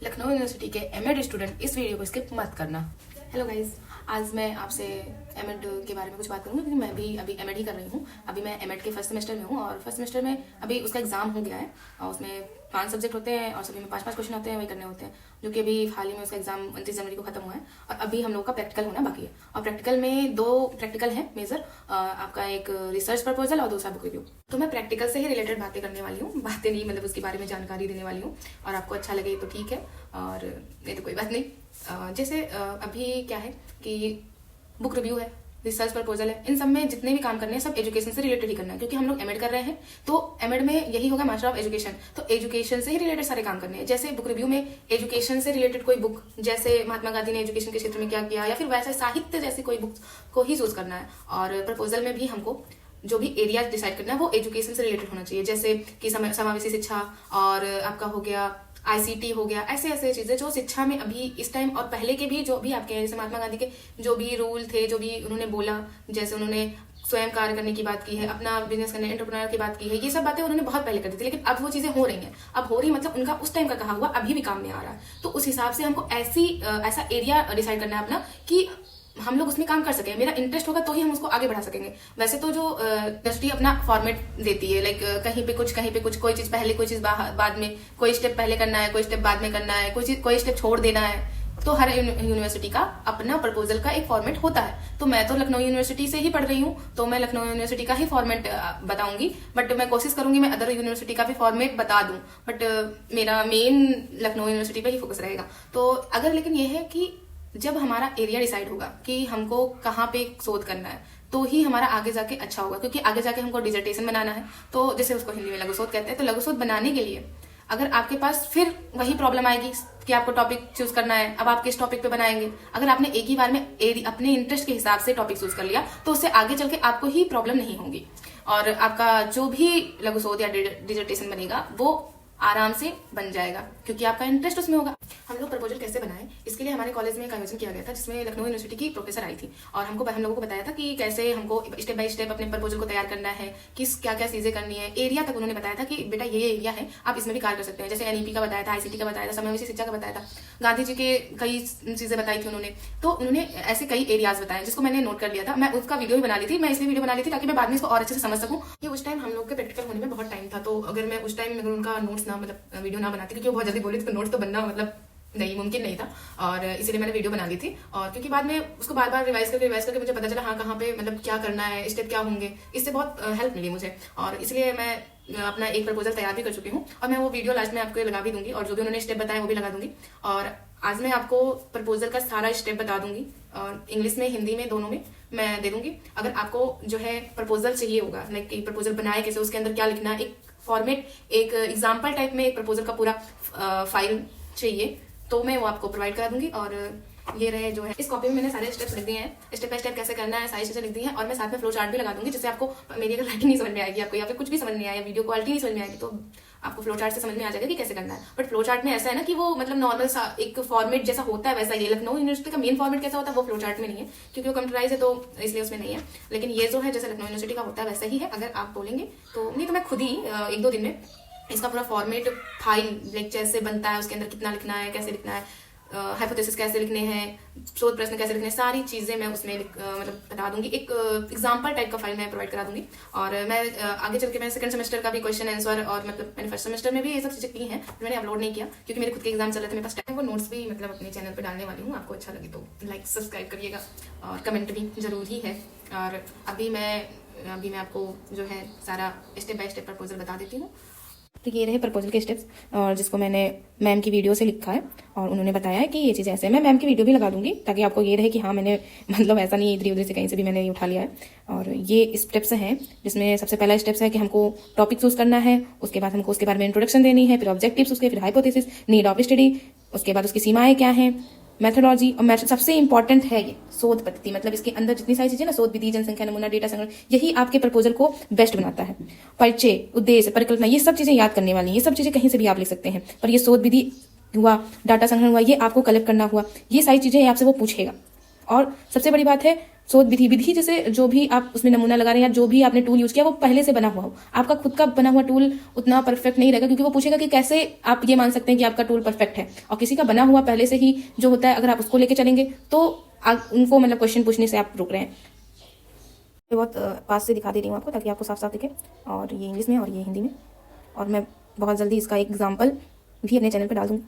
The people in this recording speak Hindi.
लखनऊ यूनिवर्सिटी के एमएड स्टूडेंट इस वीडियो को स्किप मत करना। हेलो गाइज, आज मैं आपसे एमएड के बारे में कुछ बात करूँगी क्योंकि मैं भी अभी एमएड ही कर रही हूँ। अभी मैं एमएड के फर्स्ट सेमेस्टर में हूँ और फर्स्ट सेमेस्टर में अभी उसका एग्जाम हो गया है और उसमें 5 सब्जेक्ट होते हैं और सभी में 5-5 क्वेश्चन होते हैं, वही करने होते हैं, जो कि अभी हाल ही में उसका एग्जाम 29 जनवरी को खत्म हुआ है और अभी हम लोग का प्रैक्टिकल होना बाकी है। और प्रैक्टिकल में 2 प्रैक्टिकल है मेजर, आपका एक रिसर्च प्रपोजल और दूसरा बुक रिव्यू। तो मैं प्रैक्टिकल से ही रिलेटेड बातें करने वाली हूँ, बातें नहीं मतलब उसके बारे में जानकारी देने वाली हूँ और आपको अच्छा लगे तो ठीक है और नहीं तो कोई बात नहीं। जैसे अभी क्या है कि बुक रिव्यू है, रिसर्च प्रपोजल है, इन सब में जितने भी काम करने हैं सब एजुकेशन से रिलेटेड ही करना है क्योंकि हम लोग एमएड कर रहे हैं। तो एमएड में यही होगा मास्टर ऑफ एजुकेशन, तो एजुकेशन से ही रिलेटेड सारे काम करने हैं। जैसे बुक रिव्यू में एजुकेशन से रिलेटेड कोई बुक, जैसे महात्मा गांधी ने एजुकेशन के क्षेत्र में क्या किया या फिर वैसे साहित्य जैसी कोई बुक को ही चूज करना है। और प्रपोजल में भी हमको जो भी एरिया डिसाइड करना है वो एजुकेशन से रिलेटेड होना चाहिए, जैसे कि समावेशी शिक्षा और आपका हो गया आईसीटी हो गया, ऐसे ऐसे चीजें जो शिक्षा में अभी इस टाइम और पहले के भी जो भी आपके जैसे महात्मा गांधी के जो भी रूल थे, जो भी उन्होंने बोला, जैसे उन्होंने स्वयं कार्य करने की बात की है, अपना बिजनेस करने एंटरप्रेन्योर की बात की है, ये सब बातें उन्होंने बहुत पहले कर दी थी, लेकिन अब वो चीजें हो रही हैं। अब हो रही मतलब उनका उस टाइम का कहा हुआ अभी भी काम में आ रहा है। तो उस हिसाब से हमको ऐसा एरिया डिसाइड करना है अपना कि हम लोग उसमें काम कर सकें, मेरा इंटरेस्ट होगा तो ही हम उसको आगे बढ़ा सकेंगे। वैसे तो जो इंडस्ट्री अपना फॉर्मेट देती है, लाइक कहीं पे कुछ कोई चीज पहले, कोई चीज बाद में, कोई स्टेप पहले करना है, कोई स्टेप बाद में करना है, कोई स्टेप छोड़ देना है। तो हर यूनिवर्सिटी का अपना प्रपोजल का एक फॉर्मेट होता है। तो मैं तो लखनऊ यूनिवर्सिटी से ही पढ़ रही हूँ तो मैं लखनऊ यूनिवर्सिटी का ही फॉर्मेट बताऊंगी, बट मैं कोशिश करूंगी मैं अदर यूनिवर्सिटी का भी फॉर्मेट बता दूं, बट मेरा मेन लखनऊ यूनिवर्सिटी पे ही फोकस रहेगा। तो अगर लेकिन ये है कि जब हमारा एरिया डिसाइड होगा कि हमको कहाँ पे शोध करना है तो ही हमारा आगे जाके अच्छा होगा, क्योंकि आगे जाके हमको डिसर्टेशन बनाना है। तो जैसे उसको हिंदी में लघु शोध कहते हैं, तो लघु शोध बनाने के लिए अगर आपके पास फिर वही प्रॉब्लम आएगी कि आपको टॉपिक चूज करना है, अब आप किस टॉपिक पे बनाएंगे। अगर आपने एक ही बार में अपने इंटरेस्ट के हिसाब से टॉपिक चूज कर लिया तो उससे आगे चल के आपको ही प्रॉब्लम नहीं होगी और आपका जो भी लघु शोध या डिसर्टेशन बनेगा वो आराम से बन जाएगा क्योंकि आपका इंटरेस्ट उसमें होगा। हम लोग प्रपोजल कैसे बनाएं, इसके लिए हमारे कॉलेज में एक आयोजन किया गया था जिसमें लखनऊ यूनिवर्सिटी की प्रोफेसर आई थी और हम लोगों को बताया था कि कैसे हमको स्टेप बाय स्टेप अपने प्रपोजल को तैयार करना है, किस क्या क्या चीजें करनी है। एरिया तक उन्होंने बताया था कि बेटा ये एरिया है, आप इसमें भी कार्य कर सकते हैं। जैसे एनईपी का बताया था, आईसीटी का बताया था, समावेशी शिक्षा का बताया था, गांधी जी के कई चीजें बताई थी उन्होंने। तो उन्होंने ऐसे कई एरियाज बताए जिसको मैंने नोट कर लिया था। मैं उसका वीडियो भी बना ली थी, मैं इसलिए वीडियो बना ली थी ताकि मैं बाद में इसको और अच्छे से समझ सकूं। कि उस टाइम हम लोग के प्रैक्टिकल होने में बहुत टाइम था, तो अगर मैं उस टाइम उनका नोट्स ना मतलब वीडियो ना बनाती, क्योंकि वो बहुत जल्दी बोली थी तो नोट्स तो बनना मतलब नहीं मुमकिन नहीं था और इसीलिए मैंने वीडियो बना ली थी। और क्योंकि बाद में उसको बार बार रिवाइज करके मुझे पता चला हाँ कहाँ पे मतलब क्या करना है, स्टेप क्या होंगे, इससे बहुत हेल्प मिली मुझे और इसलिए मैं अपना एक प्रपोजल तैयार भी कर चुकी हूँ और मैं वो वीडियो लास्ट में आपको लगा भी दूंगी और जो भी उन्होंने स्टेप बताए वो भी लगा दूंगी। और आज मैं आपको प्रपोजल का सारा स्टेप बता दूंगी और इंग्लिश में हिंदी में दोनों में मैं दे दूंगी। अगर आपको जो है प्रपोजल चाहिए होगा, लाइक प्रपोजल बनाए कैसे, उसके अंदर क्या लिखना है, एक फॉर्मेट, एक एग्जाम्पल टाइप में एक प्रपोजल का पूरा फाइल चाहिए तो मैं वो आपको प्रोवाइड करा दूंगी। और ये रहे जो है, इस कॉपी में मैंने सारे स्टेप्स लिख दिए हैं, स्टेप बाय स्टेप कैसे करना है सारी चीजें लिख दी हैं और मैं साथ में फ्लो चार्ट भी लगा दूंगी जिससे आपको मेरी अगर राइटिंग नहीं समझ में आएगी आपको या फिर कुछ भी समझ नहीं आया, वीडियो क्वालिटी नहीं समझ में आएगी तो आपको फ्लो चार्ट से समझ में आ जाएगा कि कैसे करना है। बट फ्लो चार्ट में ऐसा है ना कि वो मतलब नॉर्मल सा एक फॉर्मेट जैसा होता है वैसा ही। लखनऊ यूनिवर्सिटी का मेन फॉर्मेट कैसा होता है वो फ्लो चार्ट में नहीं है क्योंकि वो कंप्यूटराइज है तो इसलिए उसमें नहीं है, लेकिन ये जो है जैसे लखनऊ यूनिवर्सिटी का होता है वैसा ही है। अगर आप बोलेंगे तो नहीं तो मैं खुद ही 1-2 दिन में इसका पूरा फॉर्मेट फाइल लाइक जैसे बनता है, उसके अंदर कितना लिखना है, कैसे लिखना है, हाइपोथेसिस कैसे लिखने हैं, शोध प्रश्न कैसे लिखने हैं, सारी चीजें मैं उसमें मतलब बता दूंगी। एक एग्जाम्पल टाइप का फाइल मैं प्रोवाइड करा दूंगी। और मैं आगे चल के मैं सेकंड सेमेस्टर का भी क्वेश्चन आंसर और मतलब मैंने फर्स्ट सेमेस्टर में भी ये सब चीजें की हैं, मैंने अपलोड नहीं किया क्योंकि मेरे खुद के एग्जाम चल रहे थे, मेरे पास टाइम। वो नोट्स भी मतलब अपने चैनल पर डालने वाली हूँ, आपको अच्छा लगे तो लाइक सब्सक्राइब करिएगा और कमेंट भी जरूर ही है। और अभी मैं आपको जो है सारा स्टेप बाय स्टेप प्रपोजल बता देती हूँ। तो ये रहे प्रपोजल के स्टेप्स और जिसको मैंने मैम की वीडियो से लिखा है और उन्होंने बताया है कि ये चीज़ ऐसे है। मैं मैम की वीडियो भी लगा दूंगी ताकि आपको ये रहे कि हाँ मैंने मतलब ऐसा नहीं इधर उधर से कहीं से भी मैंने ये उठा लिया है। और ये स्टेप्स हैं जिसमें सबसे पहला स्टेप्स है कि हमको टॉपिक चूज करना है, उसके बाद हमको उसके बारे में इंट्रोडक्शन देनी है, फिर ऑब्जेक्टिव्स उसके, फिर हाइपोथेसिस, नीड ऑफ स्टडी, उसके बाद उसकी सीमाएं क्या हैं, मेथोडोलॉजी और सबसे इंपॉर्टेंट है ये शोध पद्धति। मतलब इसके अंदर जितनी सारी चीजें ना, शोध विधि, जनसंख्या, नमूना, डेटा संग्रह, यही आपके प्रपोजल को बेस्ट बनाता है। परिचय, उद्देश्य, परिकल्पना, ये सब चीजें याद करने वाली हैं। ये सब चीजें कहीं से भी आप लिख सकते हैं, पर ये शोध विधि हुआ, डाटा संग्रहण हुआ, ये आपको कलेक्ट करना हुआ, ये सारी चीजें आपसे वो पूछेगा। और सबसे बड़ी बात है सो विधि जैसे जो भी आप उसमें नमूना लगा रहे हैं या जो भी आपने टूल यूज किया वो पहले से बना हुआ हो। आपका खुद का बना हुआ टूल उतना परफेक्ट नहीं रहेगा, क्योंकि वो पूछेगा कि कैसे आप ये मान सकते हैं कि आपका टूल परफेक्ट है। और किसी का बना हुआ पहले से ही जो होता है, अगर आप उसको लेके चलेंगे तो उनको मतलब क्वेश्चन पूछने से आप रुक रहे हैं। बहुत पास से दिखा दे रही हूँ आपको, ताकि आपको साफ साफ दिखे। और ये इंग्लिश में और ये हिंदी में, और मैं बहुत जल्दी इसका एक एग्जाम्पल भी अपने चैनल पर डाल दूँगी।